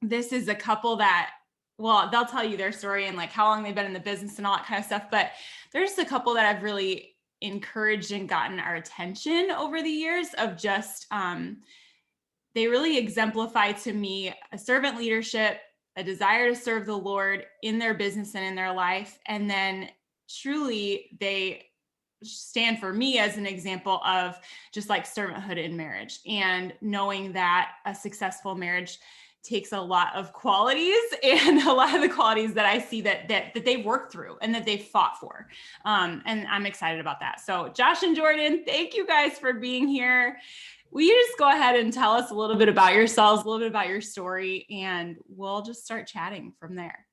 this is a couple that, well, they'll tell you their story and like how long they've been in the business and all that kind of stuff. But there's a couple that I've really encouraged and gotten our attention over the years of just, they really exemplify to me a servant leadership, a desire to serve the Lord in their business and in their life. And then truly they stand for me as an example of just like servanthood in marriage, and knowing that a successful marriage takes a lot of qualities, and a lot of the qualities that I see that they've worked through and that they've fought for. And I'm excited about that. So Josh and Jordan, thank you guys for being here. Will you just go ahead and tell us a little bit about yourselves, a little bit about your story, and we'll just start chatting from there.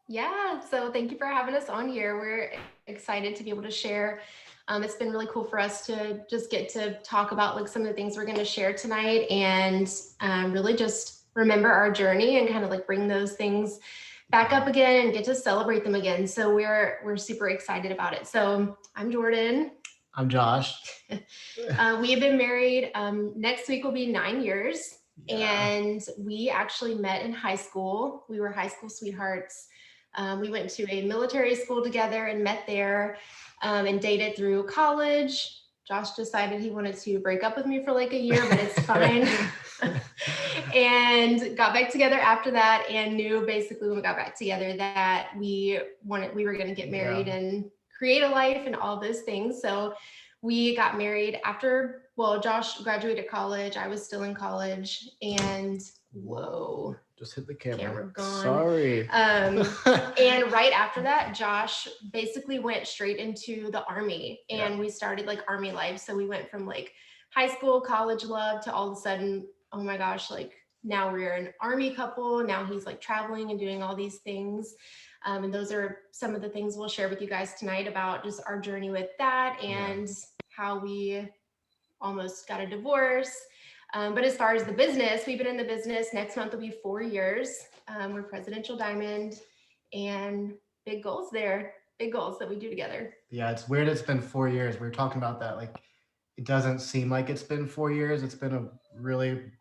Yeah, so thank you for having us on here. We're excited to be able to share. It's been really cool for us to just get to talk about like some of the things we're going to share tonight, and really just remember our journey and kind of like bring those things back up again and get to celebrate them again. So we're super excited about it. So I'm Jordan. I'm Josh. We have been married. Next week will be 9 years. Yeah. And we actually met in high school. We were high school sweethearts. We went to a military school together and met there, and dated through college. Josh decided he wanted to break up with me for like a year, but it's fine. And got back together after that, and knew basically when we got back together that we were going to get married and create a life and all those things. So we got married after, well, Josh graduated college. I was still in college, and whoa. Just hit the camera. Gone. Sorry. And right after that, Josh basically went straight into the Army, and we started like Army life. So we went from like high school, college love to all of a sudden, oh my gosh, like now we're an Army couple. Now he's like traveling and doing all these things. And those are some of the things we'll share with you guys tonight about just our journey with that and how we almost got a divorce. But as far as the business, we've been in the business. Next month will be 4 years. We're Presidential Diamond, and big goals there, big goals that we do together. Yeah, it's weird. It's been 4 years. We were talking about that. Like, it doesn't seem like it's been 4 years. It's been a really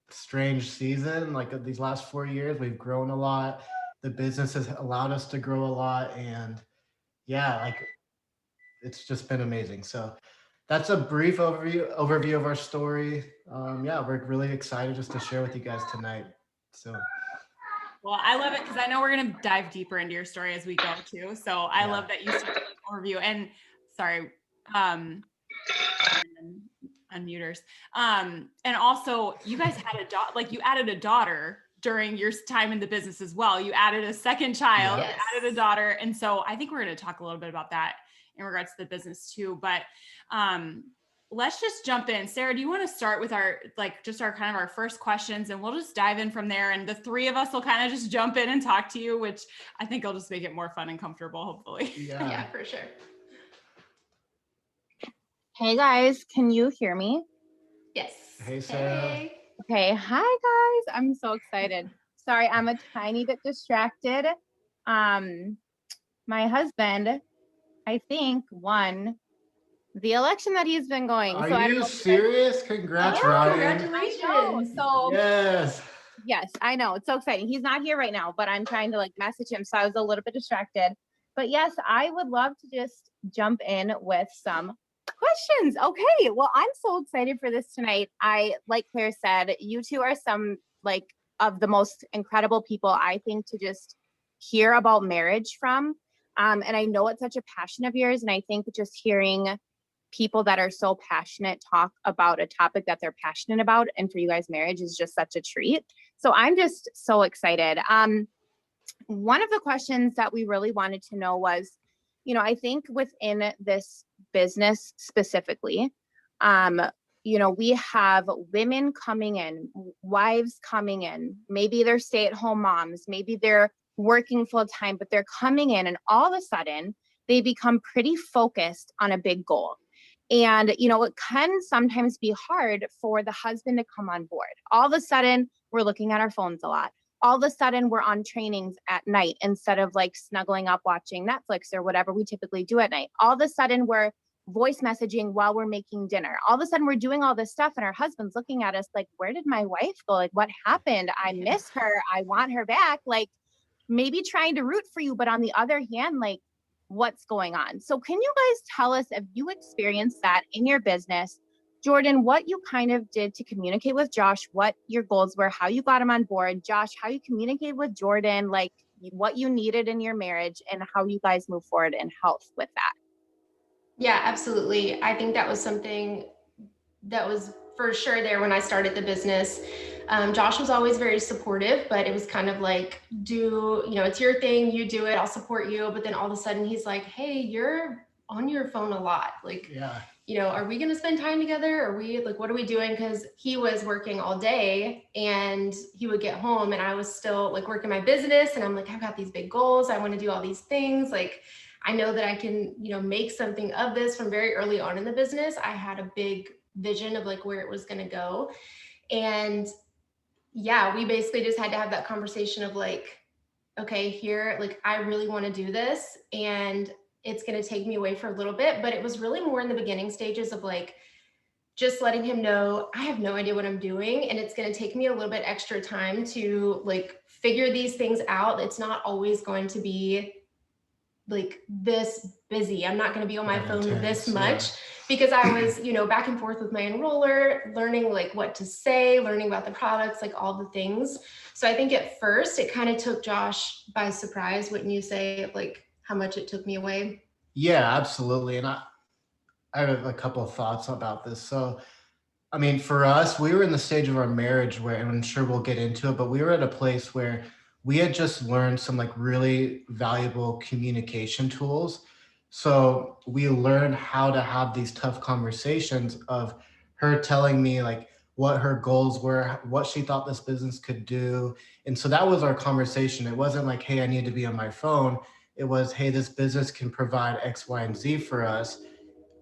strange season. Like these last 4 years, we've grown a lot. The business has allowed us to grow a lot. And yeah, like it's just been amazing. So that's a brief overview of our story. We're really excited just to share with you guys tonight. So, well, I love it because I know we're going to dive deeper into your story as we go too. So I love that you started with an overview. And sorry, unmuters. And also, you guys had you added a daughter during your time in the business as well. You added a second child, you added a daughter. And so I think we're going to talk a little bit about that in regards to the business too. But let's just jump in. Sarah, do you want to start with our kind of our first questions, and we'll just dive in from there. And the three of us will kind of just jump in and talk to you, which I think will just make it more fun and comfortable, hopefully. Yeah, for sure. Hey guys, can you hear me? Yes. Hey, Sarah. Hey. Okay, hi guys. I'm so excited. Sorry, I'm a tiny bit distracted. My husband, I think, won the election that he's been going. Are you serious? Congrats, Ryan. Congratulations. So Yes, I know. It's so exciting. He's not here right now, but I'm trying to like message him. So I was a little bit distracted. But yes, I would love to just jump in with some questions. Okay, well, I'm so excited for this tonight. Like Claire said, you two are some like of the most incredible people I think to just hear about marriage from. And I know it's such a passion of yours. And I think just hearing people that are so passionate talk about a topic that they're passionate about, and for you guys, marriage is just such a treat. So I'm just so excited. One of the questions that we really wanted to know was, I think within this business specifically, we have women coming in, wives coming in, maybe they're stay-at-home moms, maybe they're working full-time, but they're coming in and all of a sudden they become pretty focused on a big goal. And, it can sometimes be hard for the husband to come on board. All of a sudden we're looking at our phones a lot. All of a sudden we're on trainings at night instead of like snuggling up watching Netflix or whatever we typically do at night. All of a sudden we're voice messaging while we're making dinner. All of a sudden we're doing all this stuff and our husband's looking at us like, where did my wife go? Like, what happened? I miss her. I want her back. Like, maybe trying to root for you, but on the other hand, like, what's going on? So can you guys tell us if you experienced that in your business? Jordan, what you kind of did to communicate with Josh, what your goals were, how you got him on board. Josh, how you communicate with Jordan, like what you needed in your marriage and how you guys move forward in health with that. Yeah, absolutely. I think that was something that was for sure there when I started the business. Josh was always very supportive, but it was kind of like, it's your thing, you do it, I'll support you. But then all of a sudden he's like, hey, you're on your phone a lot. Like, are we going to spend time together? Are we like, what are we doing? Because he was working all day and he would get home and I was still like working my business. And I'm like, I've got these big goals. I want to do all these things. Like, I know that I can, make something of this. From very early on in the business. I had a big vision of like where it was going to go. And yeah, we basically just had to have that conversation of like, okay, here, like, I really want to do this and it's going to take me away for a little bit. But it was really more in the beginning stages of like, just letting him know, I have no idea what I'm doing. And it's going to take me a little bit extra time to like figure these things out. It's not always going to be like this busy. I'm not going to be on my phone this much because I was, back and forth with my enroller, learning like what to say, learning about the products, like all the things. So I think at first it kind of took Josh by surprise, wouldn't you say, like how much it took me away? Yeah, absolutely. And I have a couple of thoughts about this. So, I mean, for us, we were in the stage of our marriage where, and I'm sure we'll get into it, but we were at a place where we had just learned some like really valuable communication tools. So we learned how to have these tough conversations of her telling me like what her goals were, what she thought this business could do. And so that was our conversation. It wasn't like, hey, I need to be on my phone. It was, hey, this business can provide X, Y, and Z for us.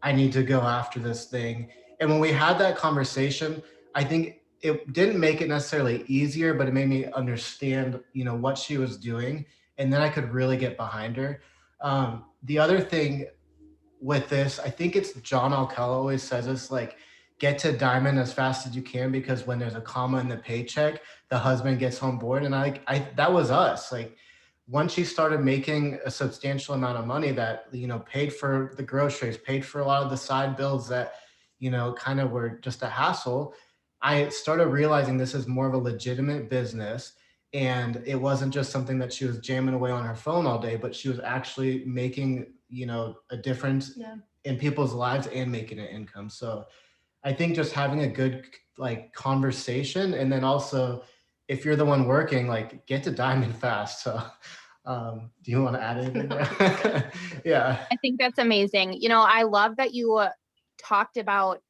I need to go after this thing. And when we had that conversation, I think it didn't make it necessarily easier, but it made me understand, what she was doing. And then I could really get behind her. The other thing with this, I think it's John Alcala always says this, like, get to diamond as fast as you can, because when there's a comma in the paycheck, the husband gets on board. And I that was us. Like, once she started making a substantial amount of money that, paid for the groceries, paid for a lot of the side bills that, kind of were just a hassle, I started realizing this is more of a legitimate business. And it wasn't just something that she was jamming away on her phone all day, but she was actually making, a difference in people's lives and making an income. So I think just having a good like conversation, and then also if you're the one working, like get to diamond fast. So do you want to add anything there? Yeah. I think that's amazing. I love that you talked about,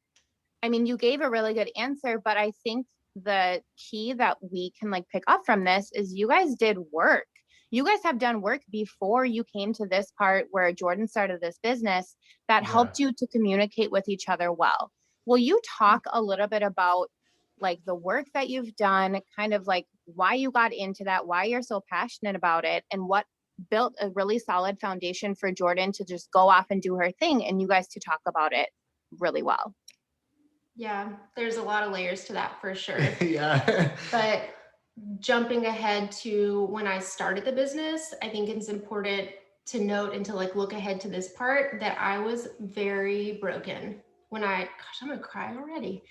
you gave a really good answer, but I think the key that we can like pick up from this is you guys did work. You guys have done work before you came to this part where Jordan started this business that helped you to communicate with each other well. Will you talk a little bit about like the work that you've done, kind of like why you got into that, why you're so passionate about it, and what built a really solid foundation for Jordan to just go off and do her thing and you guys to talk about it really well? Yeah, there's a lot of layers to that for sure. Yeah. But jumping ahead to when I started the business, I think it's important to note and to like look ahead to this part that I was very broken gosh, I'm gonna cry already.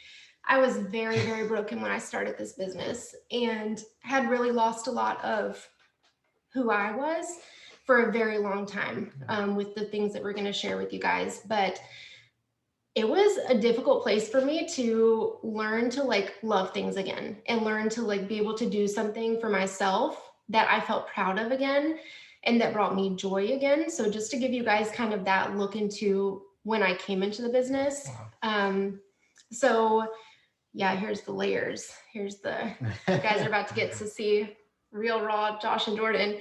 I was very, very broken when I started this business and had really lost a lot of who I was for a very long time with the things that we're going to share with you guys. But it was a difficult place for me to learn to like love things again and learn to like be able to do something for myself that I felt proud of again and that brought me joy again. So just to give you guys kind of that look into when I came into the business. So yeah, here's the layers. You guys are about to get to see real raw Josh and Jordan.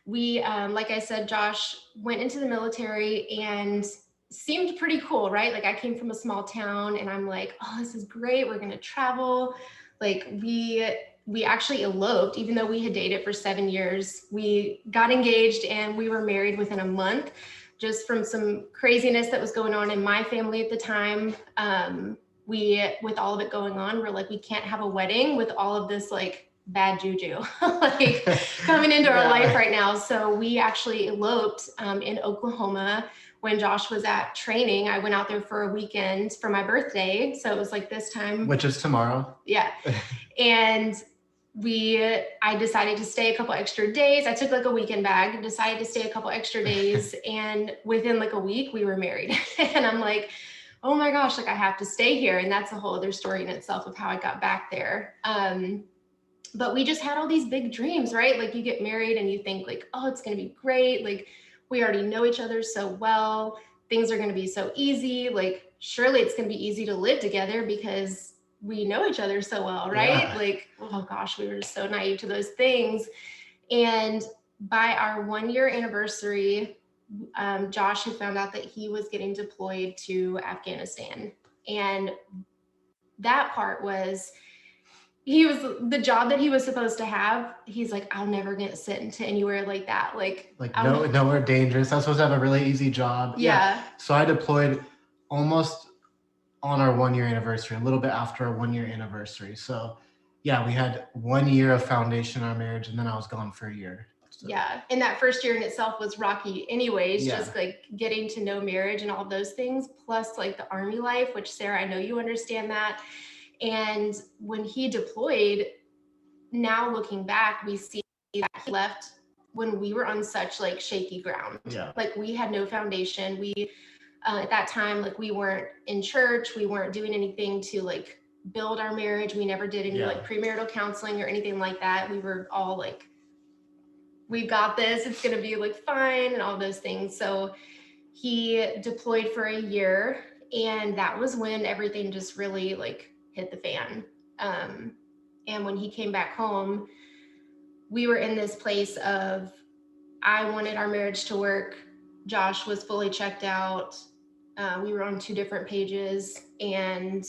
We, like I said, Josh went into the military and seemed pretty cool, right? Like I came from a small town and I'm like, oh, this is great. We're going to travel. Like we actually eloped, even though we had dated for 7 years. We got engaged and we were married within a month. just from some craziness that was going on in my family at the time, with all of it going on, we're like, we can't have a wedding with all of this like bad juju like coming into our life right now. So we actually eloped in Oklahoma when Josh was at training. I went out there for a weekend for my birthday. So it was like this time. Which is tomorrow. Yeah. And I decided to stay a couple extra days. I took like a weekend bag, decided to stay a couple extra days. And within like a week we were married. And I'm like, oh my gosh, like I have to stay here. And that's a whole other story in itself of how I got back there. But we just had all these big dreams, right? Like you get married and you think like, oh, it's going to be great. Like we already know each other so well. Things are going to be so easy. Like surely it's going to be easy to live together because we know each other so well, right? Yeah. Like, oh gosh, we were just so naive to those things. And by our 1-year anniversary, Josh had found out that he was getting deployed to Afghanistan. And that part was, the job that he was supposed to have, he's like, I'll never get sent into anywhere like that. Like nowhere dangerous. I was supposed to have a really easy job. Yeah. So I deployed almost on our 1-year anniversary, a little bit after our 1-year anniversary. So yeah, we had 1 year of foundation in our marriage, and then I was gone for a year. So. Yeah. And that first year in itself was rocky anyways, just like getting to know marriage and all those things, plus like the Army life, which Sarah, I know you understand that. And when he deployed, now looking back, we see that he left when we were on such like shaky ground. Yeah. Like we had no foundation. We, at that time, like we weren't in church. We weren't doing anything to like build our marriage. We never did any like premarital counseling or anything like that. We were all like, we've got this, it's going to be like fine and all those things. So he deployed for a year, and that was when everything just really like hit the fan. And when he came back home, we were in this place of, I wanted our marriage to work. Josh was fully checked out. We were on 2 different pages, and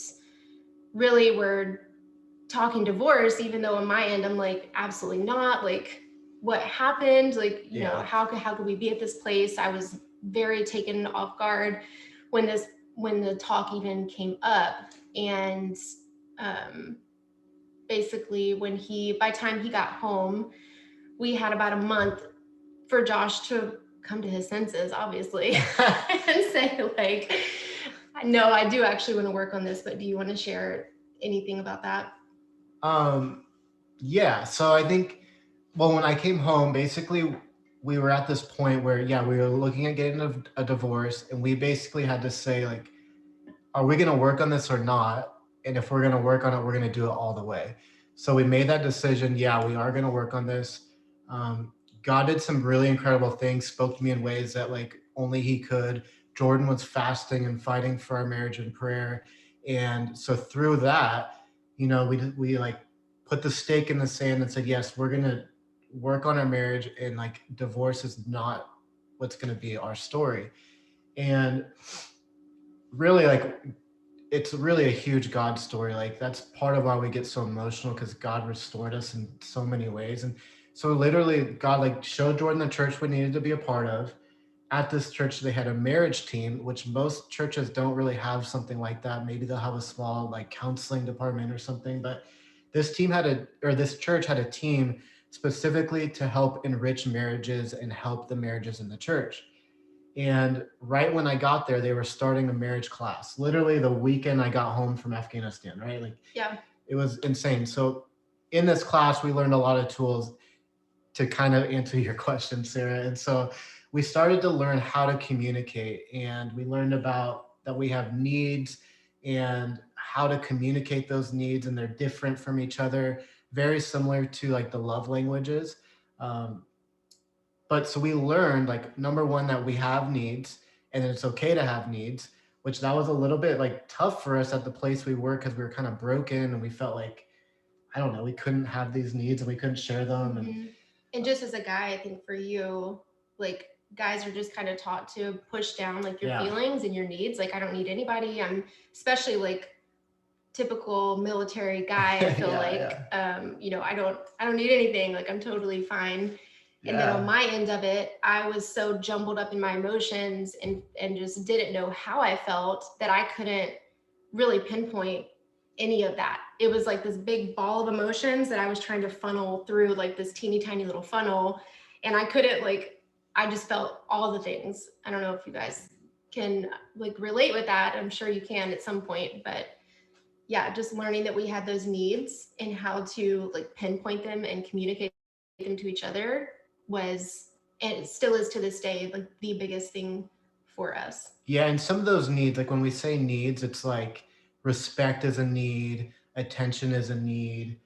really we're talking divorce, even though on my end, I'm like, absolutely not. Like what happened? Like, you know, how could we be at this place? I was very taken off guard when the talk even came up. And basically by the time he got home, we had about a month for Josh to come to his senses, obviously, and say like, no, I do actually want to work on this, but do you want to share anything about that? Yeah. So I think, well, when I came home, basically we were at this point where, we were looking at getting a divorce, and we basically had to say like, are we going to work on this or not? And if we're going to work on it, we're going to do it all the way. So we made that decision. Yeah, we are going to work on this. God did some really incredible things, spoke to me in ways that like only he could. Jordan was fasting and fighting for our marriage in prayer. And so through that, you know, we like put the stake in the sand and said, yes, we're going to work on our marriage, and like divorce is not what's going to be our story. And really, like, it's really a huge God story. Like that's part of why we get so emotional, because God restored us in so many ways. And so literally God like showed Jordan the church we needed to be a part of. At this church, they had a marriage team, which most churches don't really have something like that. Maybe they'll have a small like counseling department or something, but this church had a team specifically to help enrich marriages and help the marriages in the church. And right when I got there, they were starting a marriage class, literally the weekend I got home from Afghanistan, right? Like, it was insane. So in this class, we learned a lot of tools to kind of answer your question, Sarah. And so we started to learn how to communicate, and we learned about that we have needs and how to communicate those needs, and they're different from each other, very similar to like the love languages. But so we learned, like, number one, that we have needs, and it's okay to have needs, which that was a little bit like tough for us at the place we were, because we were kind of broken and we felt like, I don't know, we couldn't have these needs and we couldn't share them. And just as a guy, I think for you, like guys are just kind of taught to push down like your feelings and your needs. Like, I don't need anybody. I'm especially like typical military guy. I feel you know, I don't need anything. Like, I'm totally fine. And then on my end of it, I was so jumbled up in my emotions and just didn't know how I felt that I couldn't really pinpoint any of that. It was like this big ball of emotions that I was trying to funnel through like this teeny tiny little funnel. And I couldn't I just felt all the things. I don't know if you guys can like relate with that. I'm sure you can at some point, but yeah, just learning that we had those needs and how to like pinpoint them and communicate them to each other was, and it still is to this day, like the biggest thing for us. Yeah, and some of those needs, like when we say needs, it's like respect is a need, attention is a need,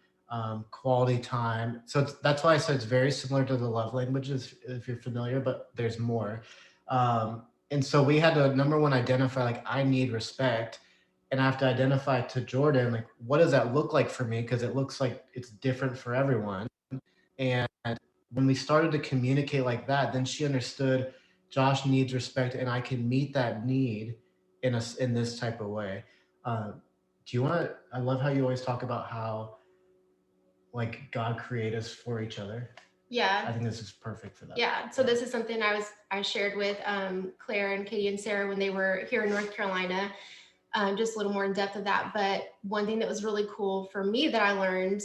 quality time. So that's why I said it's very similar to the love languages, if you're familiar, but there's more. And so we had to, number one, identify like I need respect, and I have to identify to Jordan like what does that look like for me, because it looks like it's different for everyone. And when we started to communicate like that, then she understood Josh needs respect, and I can meet that need in this type of way. Do you want to? I love how you always talk about how like God created us for each other. Yeah. I think this is perfect for that. Yeah. So this is something I shared with Claire and Katie and Sarah when they were here in North Carolina. Just a little more in depth of that. But one thing that was really cool for me that I learned,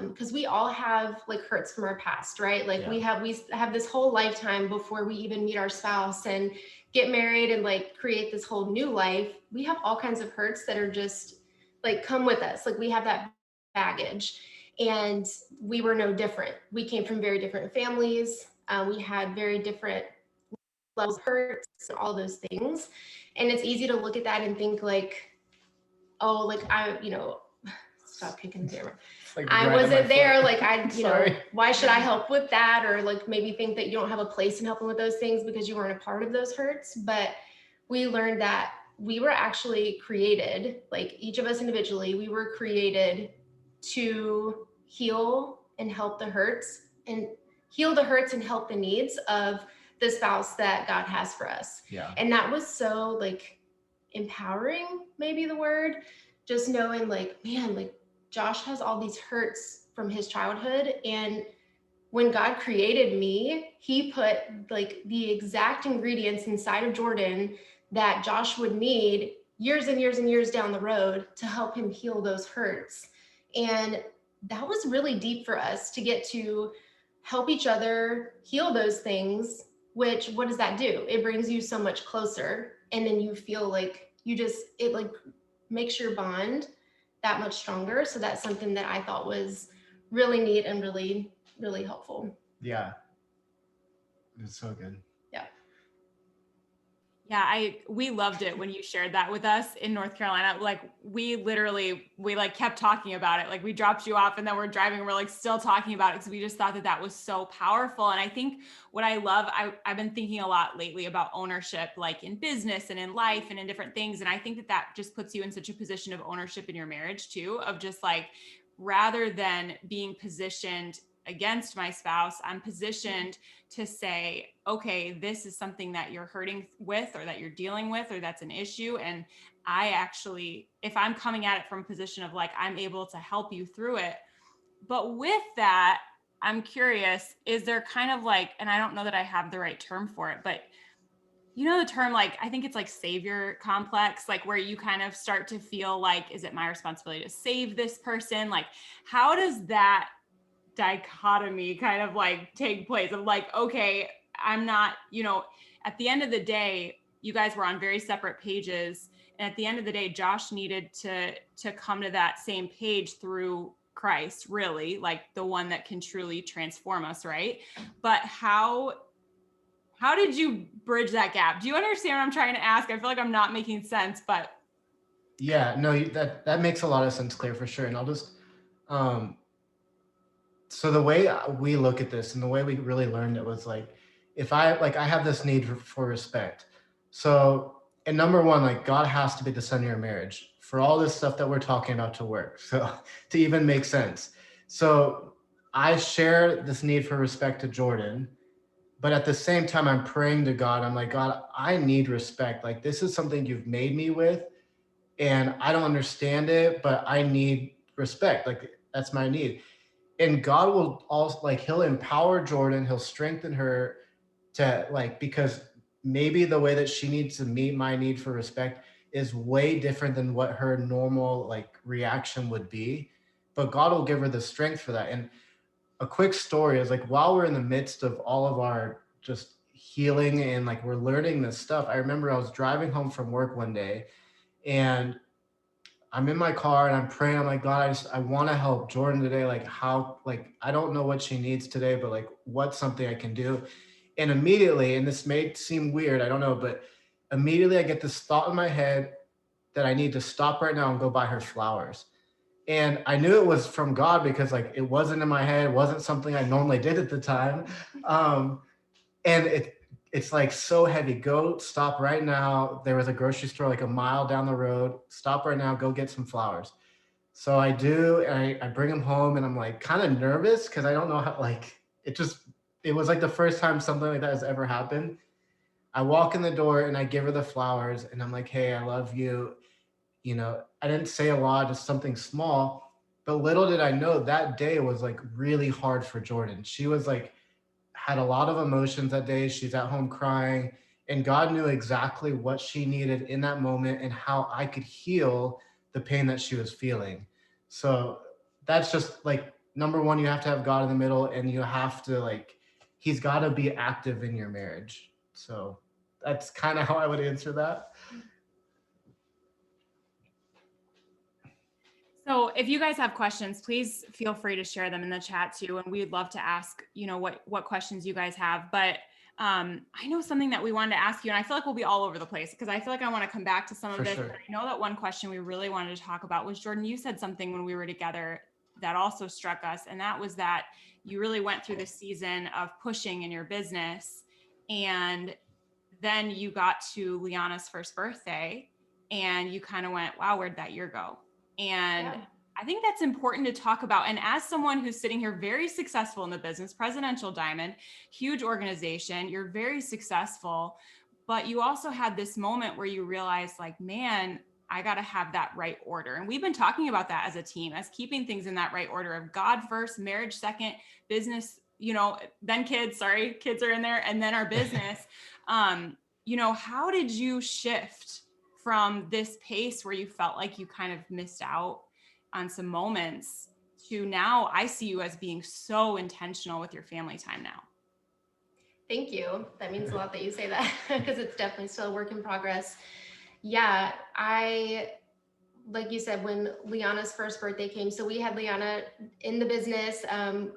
because we all have like hurts from our past, right? Like we have this whole lifetime before we even meet our spouse and get married and like create this whole new life. We have all kinds of hurts that are just like come with us. Like we have that baggage, and we were no different. We came from very different families. We had very different levels of hurts and all those things. And it's easy to look at that and think like, oh, like stop kicking the camera. Like I wasn't there. Like why should I help with that? Or like maybe think that you don't have a place in helping with those things because you weren't a part of those hurts. But we learned that we were actually created, like each of us individually, we were created to heal and help the hurts and help the needs of the spouse that God has for us. Yeah. And that was so like empowering, maybe the word, just knowing like, man, like Josh has all these hurts from his childhood. And when God created me, he put like the exact ingredients inside of Jordan that Josh would need years and years and years down the road to help him heal those hurts. And that was really deep for us to get to help each other heal those things, which what does that do? It brings you so much closer. And then you feel like it like makes your bond that much stronger. So that's something that I thought was really neat and really, really helpful. Yeah. It's so good. Yeah, we loved it when you shared that with us in North Carolina. Like we like kept talking about it. Like we dropped you off and then we're driving and we're like still talking about it because we just thought that was so powerful. And I think what I love, I've been thinking a lot lately about ownership, like in business and in life and in different things. And I think that just puts you in such a position of ownership in your marriage too, of just like, rather than being positioned against my spouse, I'm positioned to say, okay, this is something that you're hurting with or that you're dealing with, or that's an issue. And I actually, if I'm coming at it from a position of like, I'm able to help you through it. But with that, I'm curious, is there kind of like, and I don't know that I have the right term for it, but you know, the term, like, I think it's like savior complex, like where you kind of start to feel like, is it my responsibility to save this person? Like, how does that dichotomy kind of like take place of like, okay, I'm not, at the end of the day, you guys were on very separate pages. And at the end of the day, Josh needed to come to that same page through Christ, really, like the one that can truly transform us, right? But how did you bridge that gap? Do you understand what I'm trying to ask? I feel like I'm not making sense, but. Yeah, no, that makes a lot of sense, Claire, for sure. And I'll just, so the way we look at this and the way we really learned it was like, if I have this need for respect. So, and number one, like God has to be the center of your marriage for all this stuff that we're talking about to work. So to even make sense. So I share this need for respect to Jordan, but at the same time, I'm praying to God. I'm like, God, I need respect. Like this is something you've made me with and I don't understand it, but I need respect. Like that's my need. And God will also like, he'll empower Jordan, he'll strengthen her to like, because maybe the way that she needs to meet my need for respect is way different than what her normal like reaction would be. But God will give her the strength for that. And a quick story is like, while we're in the midst of all of our just healing and like we're learning this stuff, I remember I was driving home from work one day and I'm in my car and I'm praying. I'm like, God, I want to help Jordan today. Like how, like, I don't know what she needs today, but like, what's something I can do? And immediately, and this may seem weird, I don't know, but immediately I get this thought in my head that I need to stop right now and go buy her flowers. And I knew it was from God because like, it wasn't in my head. It wasn't something I normally did at the time. Um, and it's like so heavy. Go stop right now. There was a grocery store like a mile down the road. Stop right now. Go get some flowers. So I do, and I bring them home, and I'm like kind of nervous because I don't know how. Like it was like the first time something like that has ever happened. I walk in the door and I give her the flowers, and I'm like, "Hey, I love you." You know, I didn't say a lot, just something small. But little did I know that day was like really hard for Jordan. She was like had a lot of emotions that day. She's at home crying, and God knew exactly what she needed in that moment and how I could heal the pain that she was feeling. So that's just like number one, you have to have God in the middle, and you have to like, he's got to be active in your marriage. So that's kind of how I would answer that. So if you guys have questions, please feel free to share them in the chat too. And we'd love to ask, what questions you guys have. But I know something that we wanted to ask you, and I feel like we'll be all over the place because I feel like I want to come back to some of For this. sure. But I know that one question we really wanted to talk about was, Jordan, you said something when we were together that also struck us. And that was that you really went through this season of pushing in your business. And then you got to Liana's first birthday and you kind of went, wow, where'd that year go? And Yeah. I think that's important to talk about. And as someone who's sitting here very successful in the business, Presidential Diamond, huge organization, you're very successful, but you also had this moment where you realized like, man, I got to have that right order. And we've been talking about that as a team, as keeping things in that right order of God first, marriage second, business, then kids are in there, and then our business. How did you shift from this pace where you felt like you kind of missed out on some moments to now I see you as being so intentional with your family time now? Thank you. That means a lot that you say that because it's definitely still a work in progress. Yeah, like you said, when Liana's first birthday came, so we had Liana in the business. I'm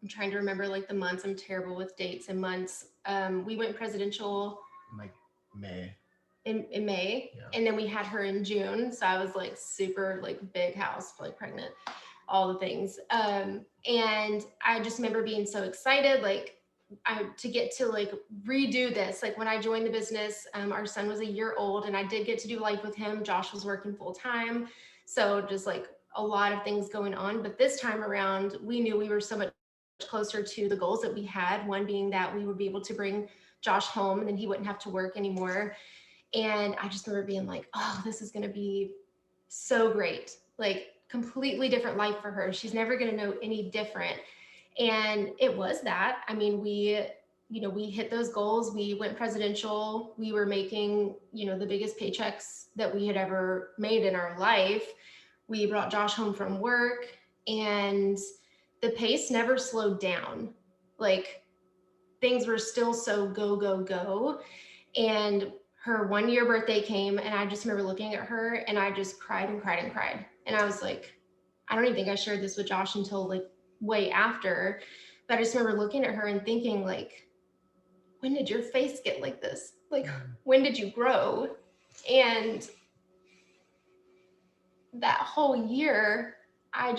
trying to remember like the months. I'm terrible with dates and months. We went presidential Like May. in May, Yeah. and then we had her in June. So I was like super like big house, like pregnant, all the things. And I just remember being so excited, like to get to like redo this. Like when I joined the business, our son was a year old and I did get to do life with him. Josh was working full time. So just like a lot of things going on. But this time around, we knew we were so much closer to the goals that we had. One being that we would be able to bring Josh home and then he wouldn't have to work anymore. And I just remember being like, oh, this is going to be so great. Like completely different life for her. She's never going to know any different. And it was that. I mean, we hit those goals. We went presidential. We were making, the biggest paychecks that we had ever made in our life. We brought Josh home from work and the pace never slowed down. Like things were still so go, go, go. And her 1-year birthday came and I just remember looking at her and I just cried and cried and cried. And I was like, I don't even think I shared this with Josh until like way after, but I just remember looking at her and thinking like, when did your face get like this? Like, when did you grow? And that whole year, I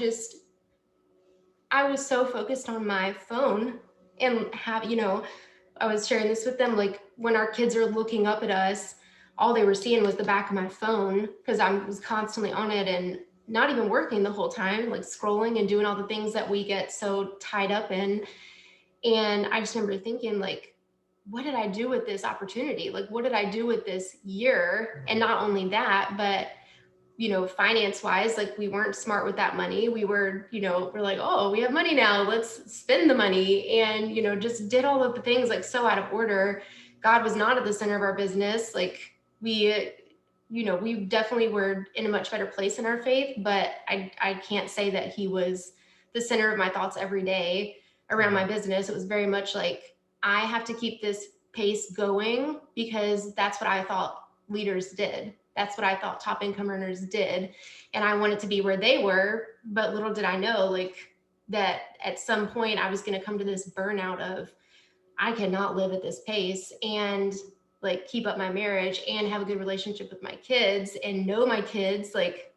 was so focused on my phone and I was sharing this with them, like when our kids are looking up at us, all they were seeing was the back of my phone because I was constantly on it and not even working the whole time, like scrolling and doing all the things that we get so tied up in. And I just remember thinking like, what did I do with this opportunity? Like, what did I do with this year? And not only that, but finance wise, like we weren't smart with that money. We were, we're like, oh, we have money now, let's spend the money, and, just did all of the things like so out of order. God was not at the center of our business. Like we definitely were in a much better place in our faith, but I can't say that he was the center of my thoughts every day around my business. It was very much like, I have to keep this pace going because that's what I thought leaders did. That's what I thought top income earners did. And I wanted to be where they were, but little did I know, like, that at some point I was going to come to this burnout of, I cannot live at this pace and like keep up my marriage and have a good relationship with my kids and know my kids. Like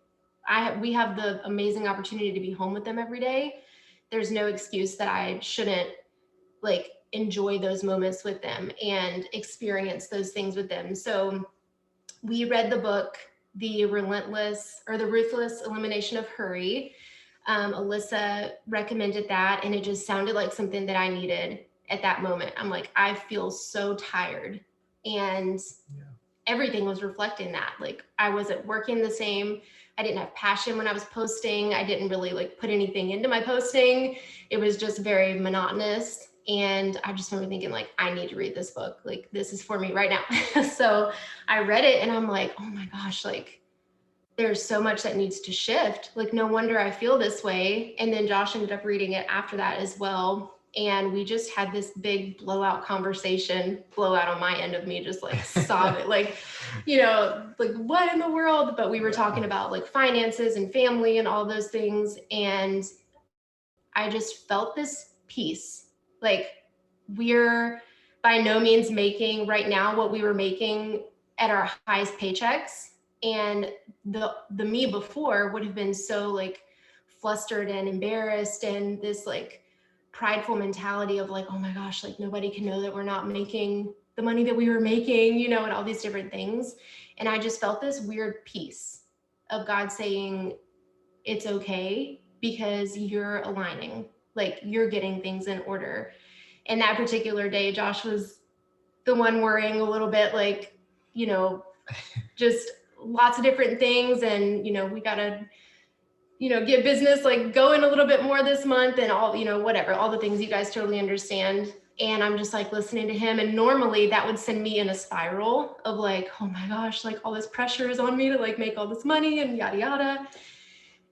we have the amazing opportunity to be home with them every day. There's no excuse that I shouldn't like enjoy those moments with them and experience those things with them. So we read the book, The Ruthless Elimination of Hurry. Alyssa recommended that, and it just sounded like something that I needed at that moment. I'm like, I feel so tired, and everything was reflecting that. Like I wasn't working the same. I didn't have passion when I was posting. I didn't really like put anything into my posting. It was just very monotonous. And I just remember thinking like, I need to read this book. Like this is for me right now. So I read it and I'm like, oh my gosh, like there's so much that needs to shift. Like no wonder I feel this way. And then Josh ended up reading it after that as well. And we just had this big blowout on my end of me, just like sobbing, like, like what in the world? But we were talking about like finances and family and all those things. And I just felt this peace. Like we're by no means making right now what we were making at our highest paychecks. And the me before would have been so like flustered and embarrassed and this like prideful mentality of like, oh my gosh, like nobody can know that we're not making the money that we were making, and all these different things. And I just felt this weird peace of God saying, it's okay because you're aligning, like you're getting things in order. And that particular day, Josh was the one worrying a little bit, like, just lots of different things. And, we got to, get business like going a little bit more this month and all, whatever, all the things you guys totally understand. And I'm just like listening to him. And normally that would send me in a spiral of like, oh my gosh, like all this pressure is on me to like make all this money and yada, yada.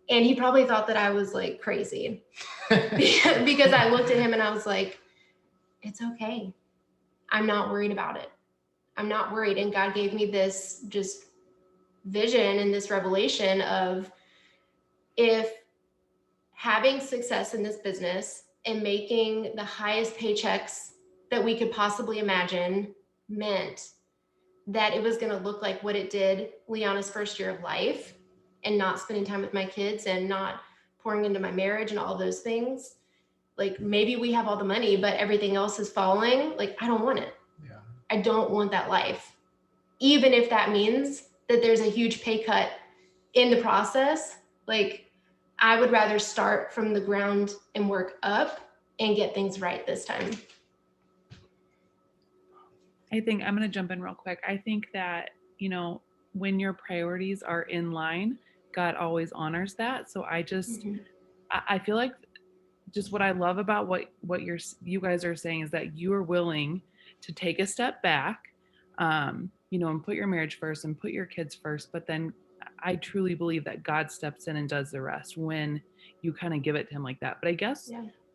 And he probably thought that I was like crazy because I looked at him and I was like, it's okay. I'm not worried about it. I'm not worried. And God gave me this just vision and this revelation of if having success in this business and making the highest paychecks that we could possibly imagine meant that it was going to look like what it did Liana's first year of life and not spending time with my kids and not pouring into my marriage and all those things. Like maybe we have all the money, but everything else is falling. Like, I don't want it. Yeah. I don't want that life. Even if that means that there's a huge pay cut in the process, like I would rather start from the ground and work up and get things right this time. I think I'm going to jump in real quick. I think that, when your priorities are in line, God always honors that. So I just, I feel like just what I love about what you guys are saying is that you are willing to take a step back, and put your marriage first and put your kids first. But then I truly believe that God steps in and does the rest when you kind of give it to him like that. But I guess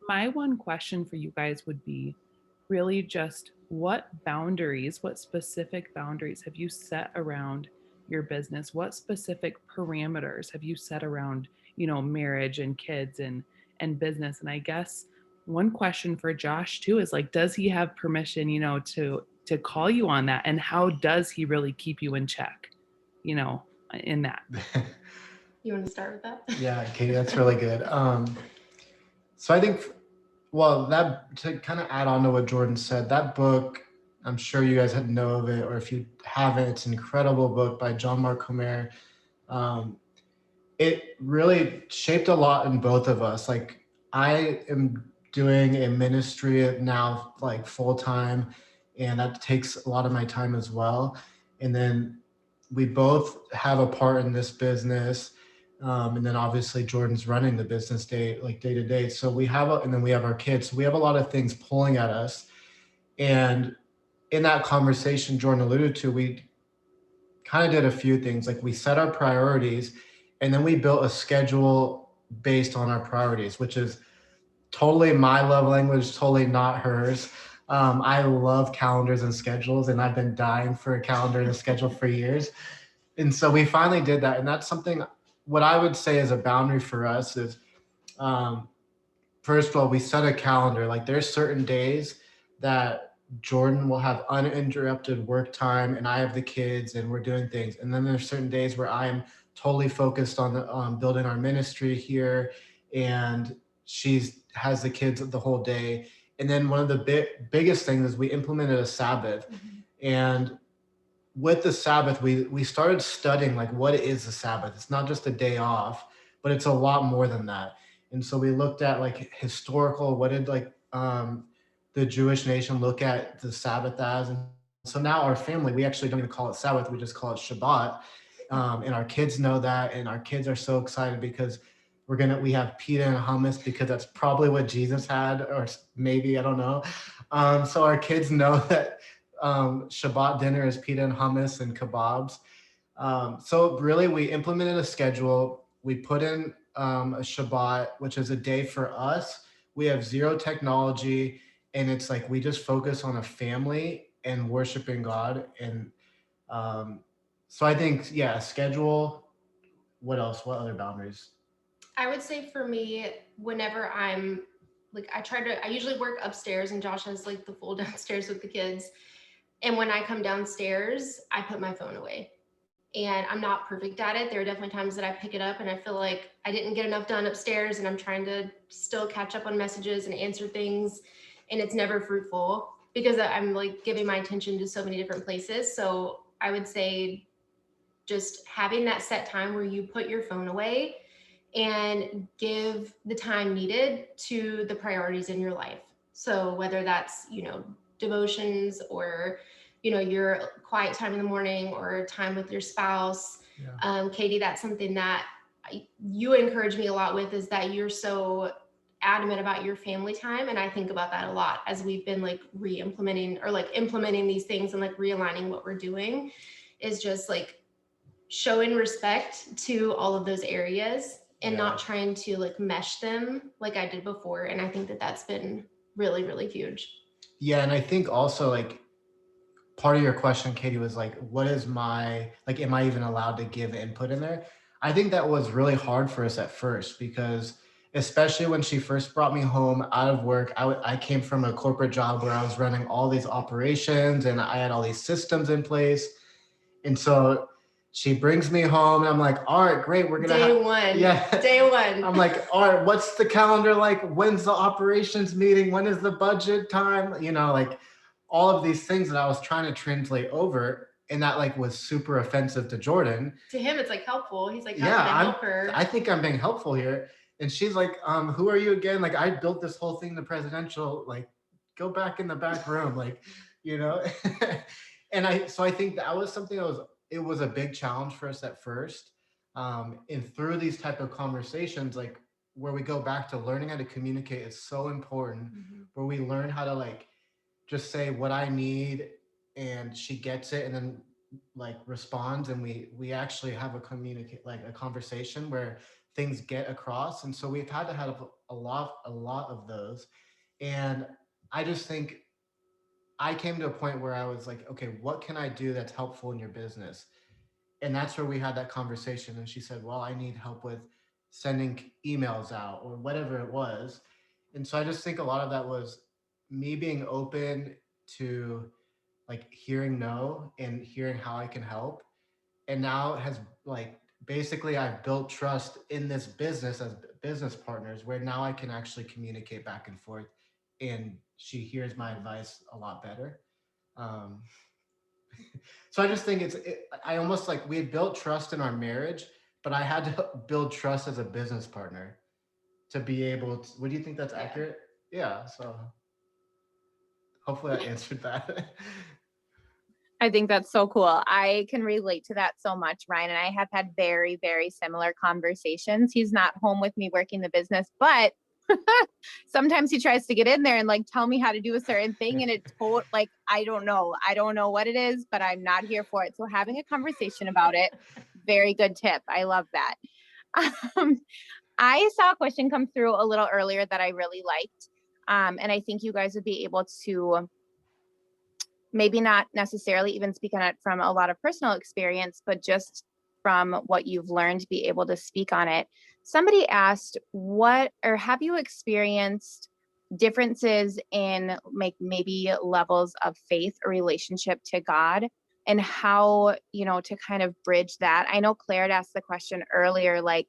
my one question for you guys would be really just what specific boundaries have you set around your business? What specific parameters have you set around, marriage and kids and business? And I guess one question for Josh too is like, does he have permission, to call you on that? And how does he really keep you in check, in that? You want to start with that? Yeah, Katie, that's really good. So I think, that to kind of add on to what Jordan said, that book, I'm sure you guys know of it, or if you haven't, it's an incredible book by John Mark Comer. It really shaped a lot in both of us. Like I am doing a ministry now, like full time, and that takes a lot of my time as well. And then we both have a part in this business. And then obviously Jordan's running the business day to day. So we have, and then we have our kids. So we have a lot of things pulling at us. And in that conversation Jordan alluded to, we kind of did a few things. Like we set our priorities and then we built a schedule based on our priorities, which is totally my love language, totally not hers. I love calendars and schedules, and I've been dying for a calendar and a schedule for years. And so we finally did that. And that's something, what I would say is a boundary for us is, um, first of all, we set a calendar. Like there's certain days that Jordan will have uninterrupted work time and I have the kids and we're doing things. And then there's certain days where I'm totally focused on building our ministry here, and she's has the kids the whole day. And then one of the biggest things is we implemented a Sabbath. And with the Sabbath, we started studying like what is the Sabbath. It's not just a day off, but it's a lot more than that. And so we looked at like historical, what did the Jewish nation look at the Sabbath as? And so now our family, we actually don't even call it Sabbath, we just call it Shabbat. And our kids know that, and our kids are so excited because we have pita and hummus because that's probably what Jesus had, or maybe, I don't know. So our kids know that Shabbat dinner is pita and hummus and kebabs. So really, we implemented a schedule. We put in a Shabbat, which is a day for us. We have zero technology, and it's like we just focus on a family and worshiping God. And so I think, yeah, schedule. What else? What other boundaries? I would say for me, whenever I'm like, I usually work upstairs and Josh has like the full downstairs with the kids. And when I come downstairs, I put my phone away. And I'm not perfect at it. There are definitely times that I pick it up and I feel like I didn't get enough done upstairs and I'm trying to still catch up on messages and answer things. And it's never fruitful because I'm like giving my attention to so many different places. So I would say just having that set time where you put your phone away and give the time needed to the priorities in your life. So whether that's, devotions or, your quiet time in the morning or time with your spouse. Yeah. Katie, that's something that you encourage me a lot with, is that you're so adamant about your family time. And I think about that a lot as we've been like re-implementing or like implementing these things and like realigning what we're doing, is just like showing respect to all of those areas and not trying to like mesh them like I did before. And I think that that's been really, really huge. Yeah. And I think also like part of your question, Katie, was like, what is am I even allowed to give input in there? I think that was really hard for us at first because especially when she first brought me home out of work, I came from a corporate job where I was running all these operations and I had all these systems in place. And so she brings me home and I'm like, all right, great. We're going to Day one. Yeah. Day one. I'm like, all right, what's the calendar like? When's the operations meeting? When is the budget time? Like all of these things that I was trying to translate over, and that like was super offensive to Jordan. To him, it's like helpful. He's like, how can I help her? I think I'm being helpful here. And she's like, who are you again? Like, I built this whole thing to presidential, like, go back in the back room, like, and I think that was something it was a big challenge for us at first. And through these type of conversations, like where we go back to learning how to communicate is so important, where we learn how to like just say what I need and she gets it and then like responds, and we actually have a conversation where things get across. And so we've had to have a lot of those. And I just think I came to a point where I was like, okay, what can I do that's helpful in your business? And that's where we had that conversation. And she said, well, I need help with sending emails out or whatever it was. And so I just think a lot of that was me being open to like hearing no and hearing how I can help. And now it has like basically I've built trust in this business as business partners where now I can actually communicate back and forth, and she hears my advice a lot better. Um, so I just think I almost like we had built trust in our marriage, but I had to build trust as a business partner to be able to. Would you think that's accurate? Yeah. So hopefully I answered that. I think that's so cool. I can relate to that so much. Ryan and I have had very, very similar conversations. He's not home with me working the business, but sometimes he tries to get in there and like tell me how to do a certain thing. And like, I don't know. I don't know what it is, but I'm not here for it. So having a conversation about it, very good tip. I love that. I saw a question come through a little earlier that I really liked. And I think you guys would be able to maybe not necessarily even speak on it from a lot of personal experience, but just from what you've learned, be able to speak on it. Somebody asked, have you experienced differences in like maybe levels of faith or relationship to God, and how, to kind of bridge that? I know Claire had asked the question earlier, like,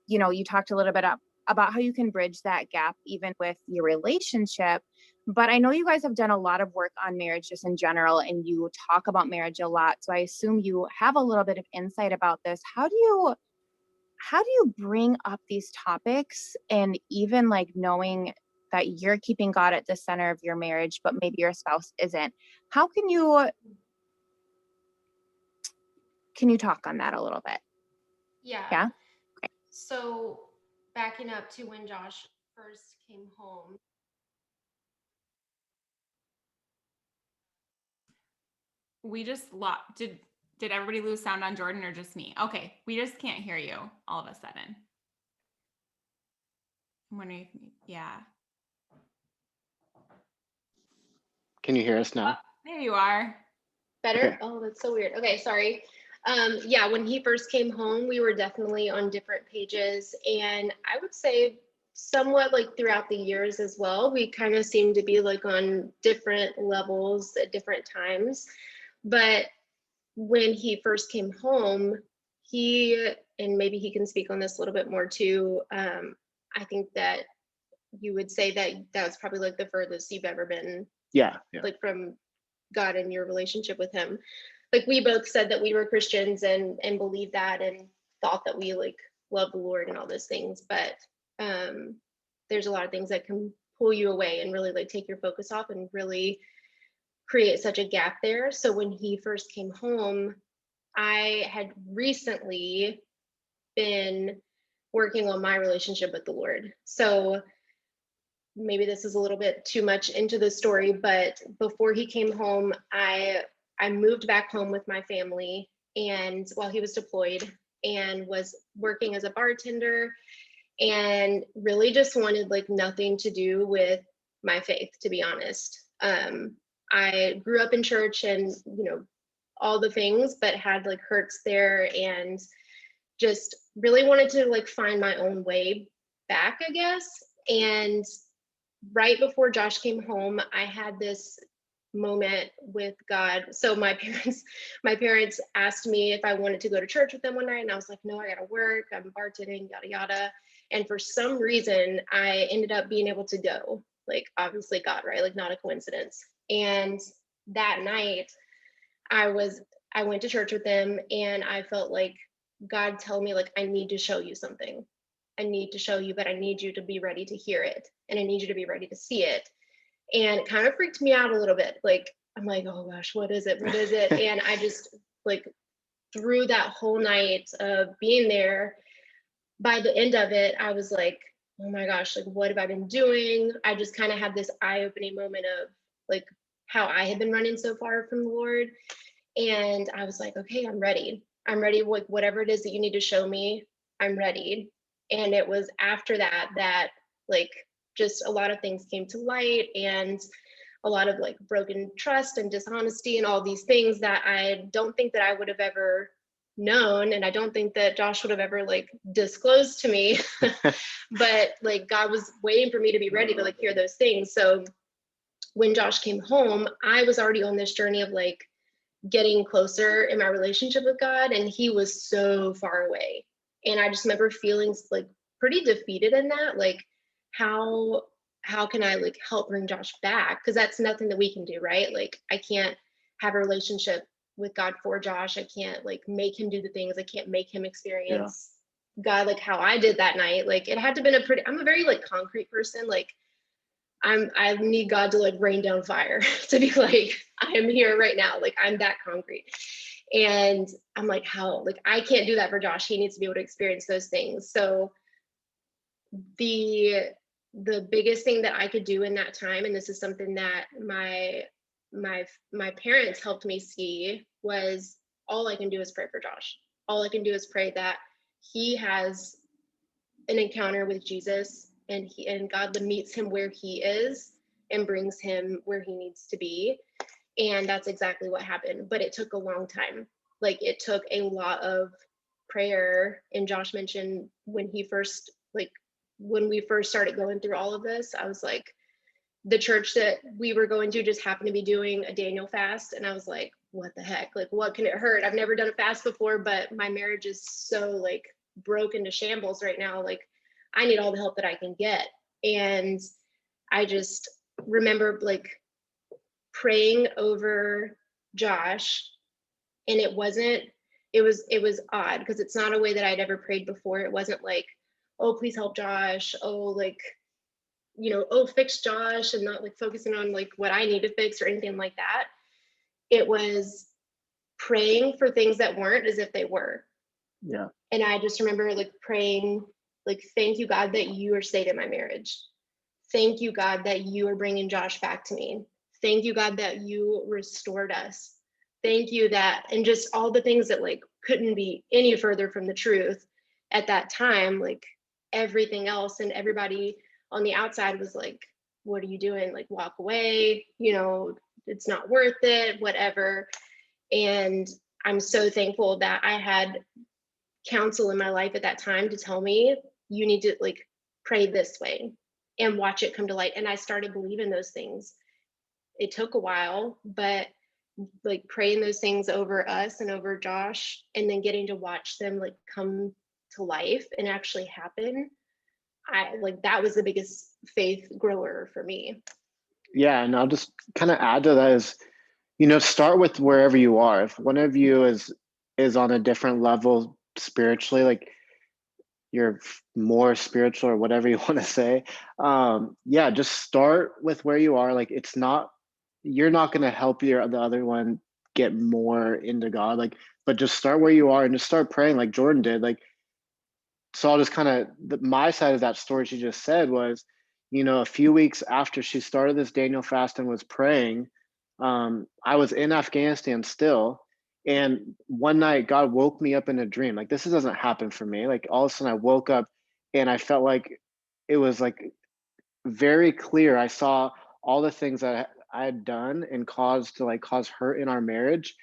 you talked a little bit about how you can bridge that gap even with your relationship. But I know you guys have done a lot of work on marriage just in general, and you talk about marriage a lot. So I assume you have a little bit of insight about this. How do you bring up these topics, and even like knowing that you're keeping God at the center of your marriage, but maybe your spouse isn't? How can you talk on that a little bit? Yeah. Yeah. So backing up to when Josh first came home. We just did everybody lose sound on Jordan or just me? Okay, we just can't hear you all of a sudden. I'm wondering if, yeah. Can you hear us now? Oh, there you are. Better? Okay. Oh, that's so weird. Okay, sorry. Yeah, when he first came home, we were definitely on different pages. And I would say somewhat like throughout the years as well, we kind of seemed to be like on different levels at different times. But when he first came home, and maybe he can speak on this a little bit more too, I think that you would say that was probably like the furthest you've ever been, Yeah. like from God and your relationship with him. Like we both said that we were Christians and believed that and thought that we like love the Lord and all those things, but there's a lot of things that can pull you away and really like take your focus off and really create such a gap there. So when he first came home, I had recently been working on my relationship with the Lord. So maybe this is a little bit too much into the story, but before he came home, I moved back home with my family, and while he was deployed, and was working as a bartender, and really just wanted like nothing to do with my faith, to be honest. I grew up in church and all the things, but had like hurts there, and just really wanted to like find my own way back, I guess. And right before Josh came home, I had this moment with God. So my parents asked me if I wanted to go to church with them one night, and I was like, no, I gotta work, I'm bartending, yada yada. And for some reason, I ended up being able to go. Like obviously God, right? Like not a coincidence. And that night, I went to church with them, and I felt like God tell me like, I need to show you something. I need to show you, but I need you to be ready to hear it, and I need you to be ready to see it. And it kind of freaked me out a little bit. Like, I'm like, oh gosh, what is it? What is it? And I just like through that whole night of being there, by the end of it, I was like, oh my gosh, like what have I been doing? I just kind of had this eye-opening moment of like how I had been running so far from the Lord. And I was like, okay, I'm ready. I'm ready. Like whatever it is that you need to show me, I'm ready. And it was after that like just a lot of things came to light, and a lot of like broken trust and dishonesty and all these things that I don't think that I would have ever known, and I don't think that Josh would have ever like disclosed to me. But like God was waiting for me to be ready to like hear those things. So when Josh came home, I was already on this journey of like getting closer in my relationship with God, and he was so far away. And I just remember feeling like pretty defeated in that, like how can I like help bring Josh back? Because that's nothing that we can do, right? Like I can't have a relationship with God for Josh. I can't like make him do the things. I can't make him experience God like how I did that night. Like it had to been I'm a very like concrete person. Like I need God to like rain down fire to be like, I am here right now. Like I'm that concrete. And I'm like, how? Like I can't do that for Josh. He needs to be able to experience those things. So the biggest thing that I could do in that time, and this is something that my parents helped me see, was all I can do is pray for Josh. All I can do is pray that he has an encounter with Jesus, and God meets him where he is and brings him where he needs to be. And that's exactly what happened. But it took a long time. Like it took a lot of prayer. And Josh mentioned when we first started going through all of this, I was like, the church that we were going to just happened to be doing a Daniel fast. And I was like, what the heck? Like, what can it hurt? I've never done a fast before, but my marriage is so like broken to shambles right now. Like, I need all the help that I can get. And I just remember like praying over Josh, and it was odd because it's not a way that I'd ever prayed before. It wasn't like, oh, please help Josh. Oh, like, oh, fix Josh, and not like focusing on like what I need to fix or anything like that. It was praying for things that weren't as if they were. Yeah. And I just remember like praying, like, thank you, God, that you are saving my marriage. Thank you, God, that you are bringing Josh back to me. Thank you, God, that you restored us. Thank you that, and just all the things that like couldn't be any further from the truth at that time, like everything else and everybody on the outside was like, what are you doing? Like, walk away, it's not worth it, whatever. And I'm so thankful that I had counsel in my life at that time to tell me, you need to like pray this way and watch it come to light. And I started believing those things. It took a while, but like praying those things over us and over Josh, and then getting to watch them like come to life and actually happen, that was the biggest faith grower for me. Yeah, and I'll just kind of add to that is, start with wherever you are. If one of you is on a different level spiritually, like you're more spiritual or whatever you want to say, just start with where you are. Like you're not going to help the other one get more into God, like, but just start where you are and just start praying like Jordan did. Like, so I'll just kind of, my side of that story she just said was, a few weeks after she started this Daniel fast and was praying, I was in Afghanistan still. And one night God woke me up in a dream. Like, this doesn't happen for me. Like, all of a sudden I woke up and I felt like it was like very clear. I saw all the things that I had done and cause hurt in our marriage.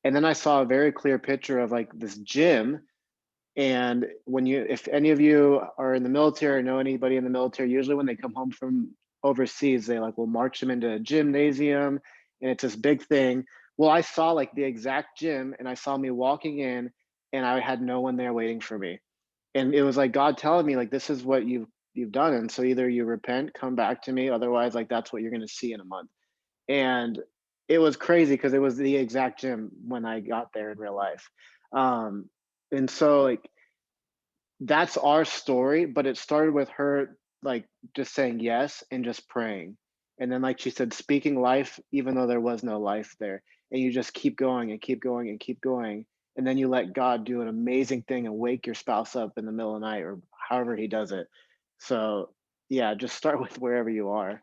And then I saw a very clear picture of like this gym. And if any of you are in the military or know anybody in the military, usually when they come home from overseas, they will march them into a gymnasium, and it's this big thing. Well, I saw like the exact gym, and I saw me walking in, and I had no one there waiting for me. And it was like God telling me, like, this is what you've done. And so either you repent, come back to me, otherwise, like, that's what you're going to see in a month. And it was crazy because it was the exact gym when I got there in real life. And so like that's our story, but it started with her like just saying yes and just praying. And then, like she said, speaking life, even though there was no life there. And you just keep going and keep going and keep going. And then you let God do an amazing thing and wake your spouse up in the middle of the night or however he does it. So yeah, just start with wherever you are.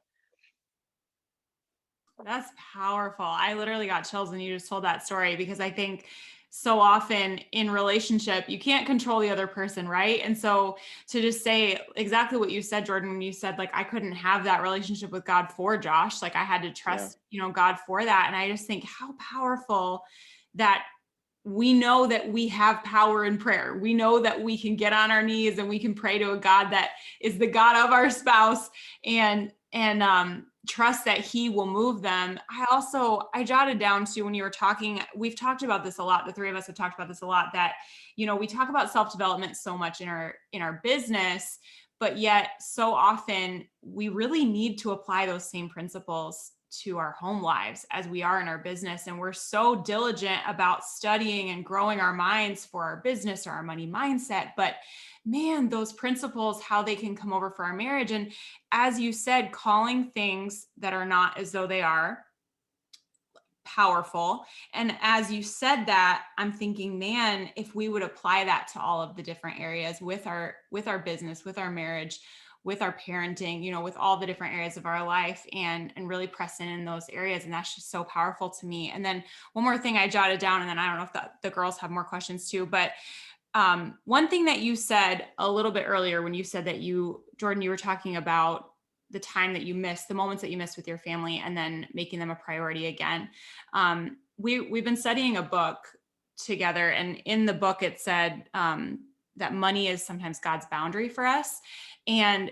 That's powerful. I literally got chills when you just told that story, because I think so often in relationship, you can't control the other person, right? And so to just say exactly what you said, Jordan, when you said like, I couldn't have that relationship with God for Josh, like I had to trust, God for that. And I just think how powerful that we know that we have power in prayer. We know that we can get on our knees and we can pray to a God that is the God of our spouse, and trust that he will move them. I jotted down too, when you were talking, we've talked about this a lot. The three of us have talked about this a lot, that, we talk about self-development so much in our business, but yet so often we really need to apply those same principles to our home lives as we are in our business. And we're so diligent about studying and growing our minds for our business or our money mindset. But man, those principles, how they can come over for our marriage. And as you said, calling things that are not as though they are, powerful. And as you said that, I'm thinking, man, if we would apply that to all of the different areas with our business, with our marriage, with our parenting, with all the different areas of our life, and really press in those areas. And that's just so powerful to me. And then one more thing I jotted down, and then I don't know if the girls have more questions too, but one thing that you said a little bit earlier when you said that Jordan, you were talking about the time that you missed, the moments that you missed with your family, and then making them a priority again. We've been studying a book together, and in the book it said that money is sometimes God's boundary for us. And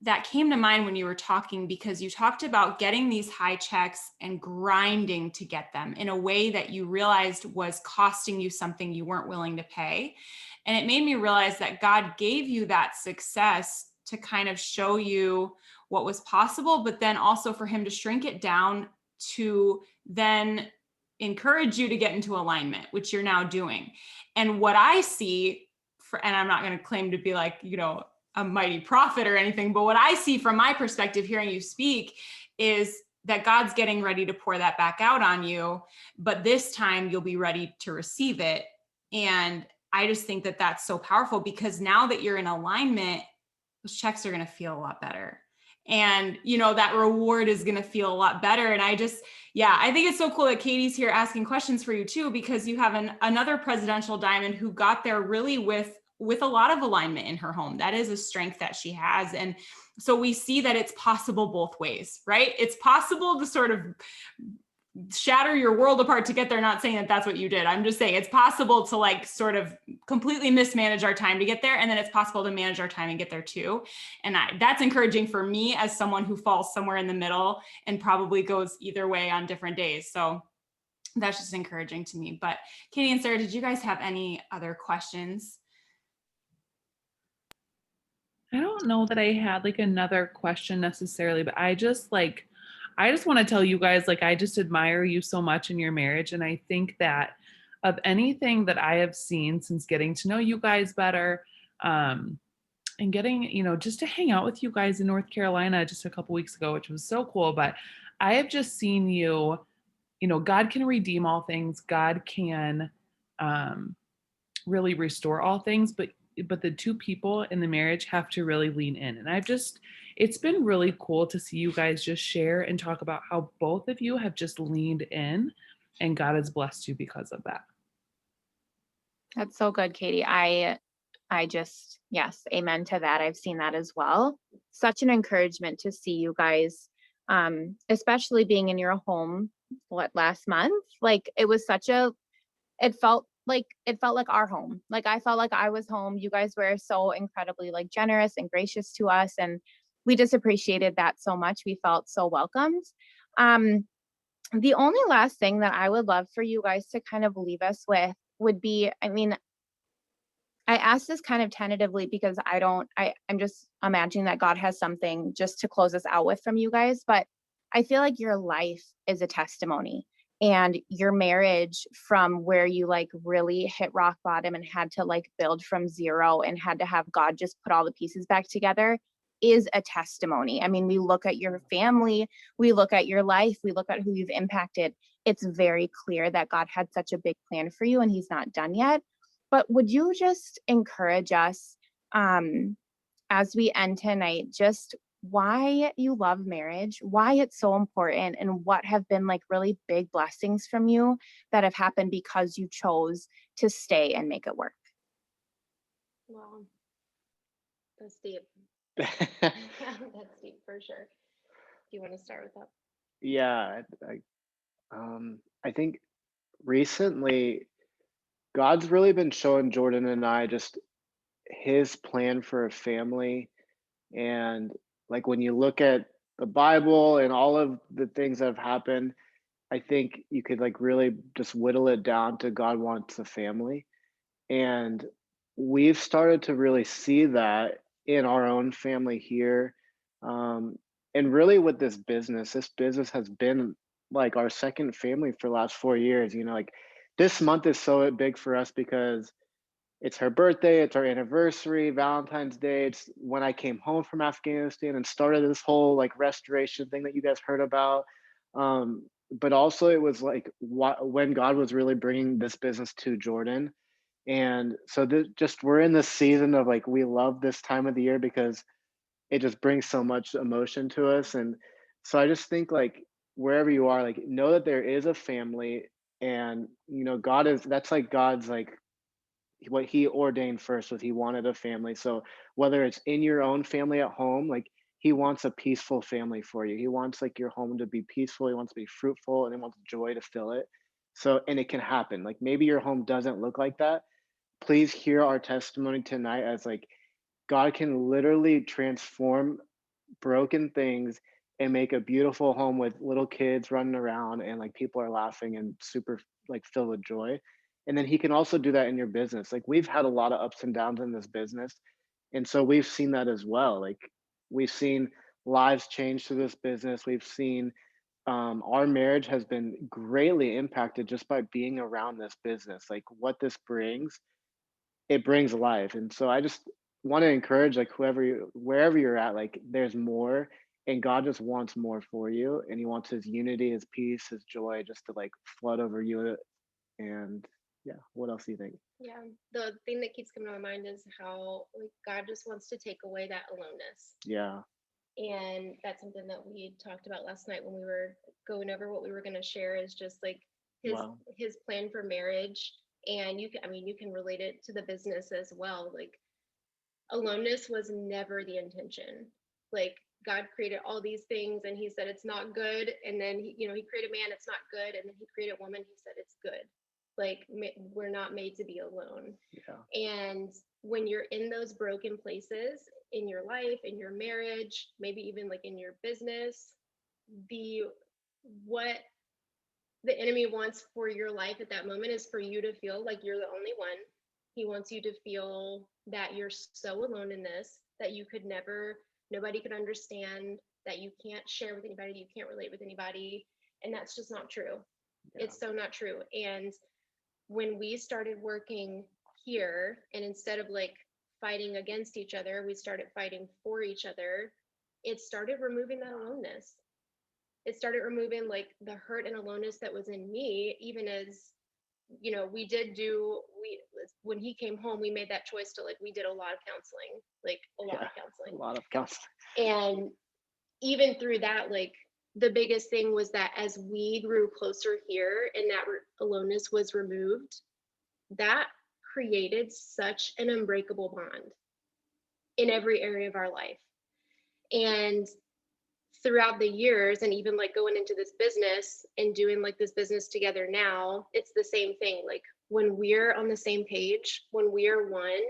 that came to mind when you were talking, because you talked about getting these high checks and grinding to get them in a way that you realized was costing you something you weren't willing to pay. And it made me realize that God gave you that success to kind of show you what was possible, but then also for him to shrink it down to then encourage you to get into alignment, which you're now doing. And what I see, and I'm not going to claim to be like, a mighty prophet or anything, but what I see from my perspective, hearing you speak, is that God's getting ready to pour that back out on you, but this time you'll be ready to receive it. And I just think that that's so powerful, because now that you're in alignment, those checks are going to feel a lot better. And, that reward is going to feel a lot better. And I think it's so cool that Katie's here asking questions for you too, because you have another presidential diamond who got there really with a lot of alignment in her home. That is a strength that she has. And so we see that it's possible both ways, right? It's possible to sort of shatter your world apart to get there. Not saying that that's what you did. I'm just saying it's possible to like sort of completely mismanage our time to get there. And then it's possible to manage our time and get there too. And that's encouraging for me as someone who falls somewhere in the middle and probably goes either way on different days. So that's just encouraging to me. But Katie and Sarah, did you guys have any other questions? I don't know that I had like another question necessarily, but I just want to tell you guys, like, I just admire you so much in your marriage. And I think that of anything that I have seen since getting to know you guys better, and getting, just to hang out with you guys in North Carolina just a couple weeks ago, which was so cool. But I have just seen you, God can redeem all things. God can really restore all things, but the two people in the marriage have to really lean in. And it's been really cool to see you guys just share and talk about how both of you have just leaned in, and God has blessed you because of that. That's so good, Katie. I just, yes, amen to that. I've seen that as well. Such an encouragement to see you guys, especially being in your home, last month? Like, it was it felt like our home. Like, I felt like I was home. You guys were so incredibly like generous and gracious to us. And we just appreciated that so much. We felt so welcomed. The only last thing that I would love for you guys to kind of leave us with would be, I asked this kind of tentatively because I'm just imagining that God has something just to close us out with from you guys. But I feel like your life is a testimony, and your marriage, from where you like really hit rock bottom and had to like build from zero and had to have God just put all the pieces back together, is a testimony. I mean, we look at your family, we look at your life, we look at who you've impacted. It's very clear that God had such a big plan for you and he's not done yet. But would you just encourage us, as we end tonight, just why you love marriage, why it's so important, and what have been like really big blessings from you that have happened because you chose to stay and make it work? Wow. That's deep. That's deep for sure. Do you want to start with that? Yeah, I think recently God's really been showing Jordan and I just his plan for a family. And like when you look at the Bible and all of the things that have happened, I think you could like really just whittle it down to God wants a family. And we've started to really see that in our own family here. And really with this business has been like our second family for the last 4 years. You know, like this month is so big for us because it's her birthday, it's our anniversary, Valentine's Day. It's when I came home from Afghanistan and started this whole like restoration thing that you guys heard about. But also, it was like when God was really bringing this business to Jordan. And so just we're in this season of like, we love this time of the year because it just brings so much emotion to us. And so I just think like wherever you are, like know that there is a family, and you know, that's like God's like what he ordained first was he wanted a family. So whether it's in your own family at home, like he wants a peaceful family for you. He wants like your home to be peaceful. He wants to be fruitful, and he wants joy to fill it. So, and it can happen. Like maybe your home doesn't look like that. Please hear our testimony tonight as like God can literally transform broken things and make a beautiful home with little kids running around and like people are laughing and super like filled with joy. And then he can also do that in your business. Like we've had a lot of ups and downs in this business. And so we've seen that as well. Like we've seen lives change through this business. We've seen our marriage has been greatly impacted just by being around this business. Like what this brings, it brings life. And so I just want to encourage like wherever you're at, like there's more, and God just wants more for you, and he wants his unity, his peace, his joy just to like flood over you. And yeah, what else do you think? Yeah, the thing that keeps coming to my mind is how like God just wants to take away that aloneness. Yeah. And that's something that we talked about last night when we were going over what we were going to share, is just like his Wow. his plan for marriage. And you can relate it to the business as well. Like aloneness was never the intention. Like God created all these things and he said it's not good, and then he created man, it's not good, and then he created woman, he said it's good. Like we're not made to be alone. Yeah. And when you're in those broken places in your life, in your marriage, maybe even like in your business, the what the enemy wants for your life at that moment is for you to feel like you're the only one. He wants you to feel that you're so alone in this, that you could never, nobody could understand, that you can't share with anybody, you can't relate with anybody. And that's just not true. Yeah. It's so not true. And when we started working here, and instead of like fighting against each other, we started fighting for each other, it started removing that aloneness. It started removing like the hurt and aloneness that was in me. Even as when he came home, we made that choice to like, we did a lot of counseling, like a lot of counseling. A lot of counseling. And even through that, like the biggest thing was that as we grew closer here and that aloneness was removed, that created such an unbreakable bond in every area of our life. And throughout the years, and even like going into this business and doing like this business together now, it's the same thing. Like when we're on the same page, when we are one,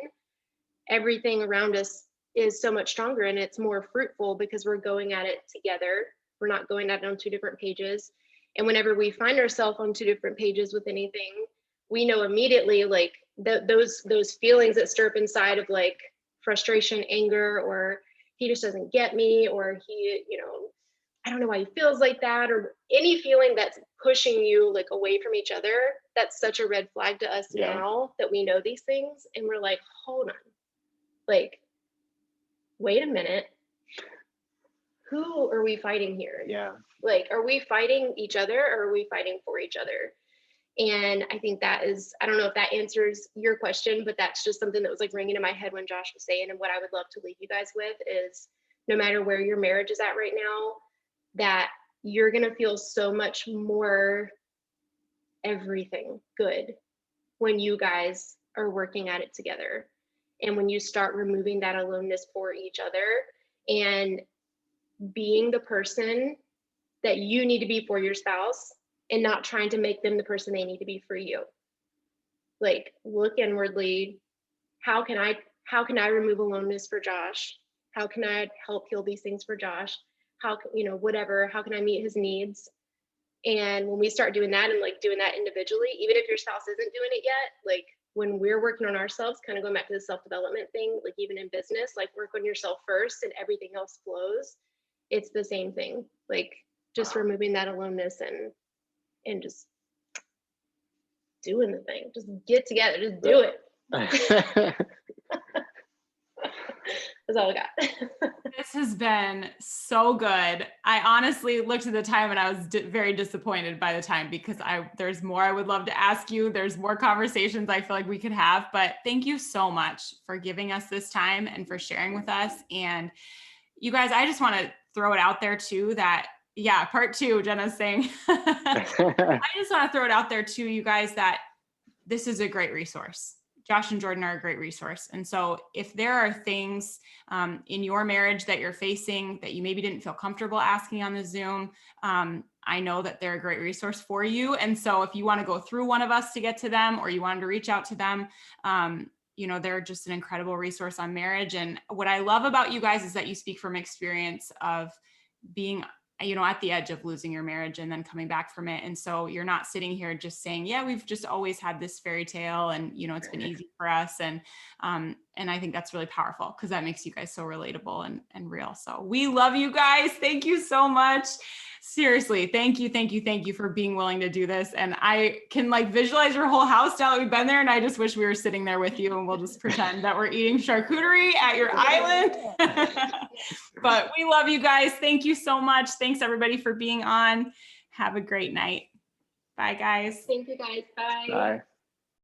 everything around us is so much stronger and it's more fruitful because we're going at it together. We're not going at it on two different pages. And whenever we find ourselves on two different pages with anything, we know immediately like those feelings that stir up inside of like frustration, anger, or he just doesn't get me, or he, I don't know why he feels like that, or any feeling that's pushing you like away from each other. That's such a red flag to us now that we know these things. And we're like, hold on, like, wait a minute. Who are we fighting here? Yeah. Like, are we fighting each other or are we fighting for each other? And I think that is, I don't know if that answers your question, but that's just something that was like ringing in my head when Josh was saying. And what I would love to leave you guys with is no matter where your marriage is at right now, that you're going to feel so much more everything good when you guys are working at it together. And when you start removing that aloneness for each other and being the person that you need to be for your spouse and not trying to make them the person they need to be for you. Like look inwardly. How can I remove aloneness for Josh? How can I help heal these things for Josh? How can I meet his needs? And when we start doing that and like doing that individually, even if your spouse isn't doing it yet, like when we're working on ourselves, kind of going back to the self-development thing, like even in business, like work on yourself first and everything else flows. it's the same thing. Like just removing that aloneness and just doing the thing. Just get together, just do it. That's all I got. This has been so good. I honestly looked at the time and I was very disappointed by the time, because there's more I would love to ask you. There's more conversations I feel like we could have, but thank you so much for giving us this time and for sharing with us. And you guys, I just want to throw it out there too that, yeah, part 2, Jenna's saying, I just want to throw it out there too, you guys, that this is a great resource. Josh and Jordan are a great resource. And so if there are things in your marriage that you're facing that you maybe didn't feel comfortable asking on the Zoom, I know that they're a great resource for you. And so if you want to go through one of us to get to them, or you wanted to reach out to them, you know, they're just an incredible resource on marriage. And what I love about you guys is that you speak from experience of being, you know, at the edge of losing your marriage and then coming back from it. And so you're not sitting here just saying, yeah, we've just always had this fairy tale and, you know, it's been easy for us. And I think that's really powerful, because that makes you guys so relatable and real. So we love you guys. Thank you so much. Seriously. Thank you for being willing to do this. And I can like visualize your whole house now that we've been there. And I just wish we were sitting there with you, and we'll just pretend that we're eating charcuterie at your island. But we love you guys. Thank you so much. Thanks everybody for being on. Have a great night. Bye guys. Thank you guys. Bye. Bye.